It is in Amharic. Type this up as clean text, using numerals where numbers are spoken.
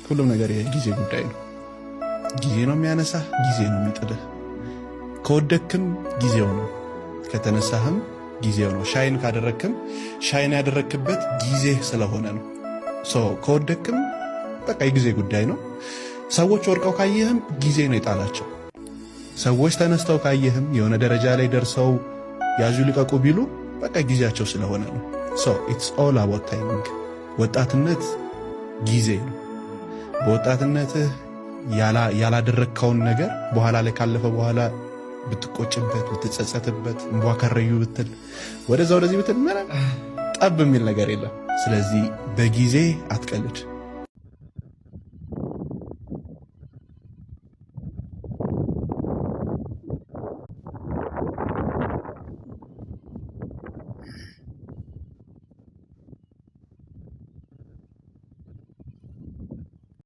ሁሉም ነገር የጊዜ ጉዳይ ነው። ጊዜ ነው የሚያነሳህ፣ ጊዜ ነው የሚጥልህ። ከወደክም ጊዜው ነው፣ ከተነሳህም ጊዜው ነው። ሻይን ካደረክም ሻይን ያደረክበት ጊዜ ስለሆነ ነው። ከወደክም በቃ የጊዜ ጉዳይ ነው። ሰዎች ወድቀው ካየህም ጊዜ ነው የጣላቸው። ሰዎች ተነስተው ካየህም የሆነ ደረጃ ላይ ደርሰው ያዙ ልቀቁ ቢሉ በቃ ጊዜያቸው ስለሆነ ነው። ኢትስ ኦል አባውት ታይሚንግ። ወጣትነት ጊዜ ነው። በወጣትነትህ ያላደረግከውን ነገር በኋላ ላይ ካለፈ በኋላ ብትቆጭበት፣ ብትጸጸትበት፣ እንቧከረዩ ብትል፣ ወደዛ ወደዚህ ብትል ምንም ጠብ የሚል ነገር የለም። ስለዚህ በጊዜ አትቀልድ።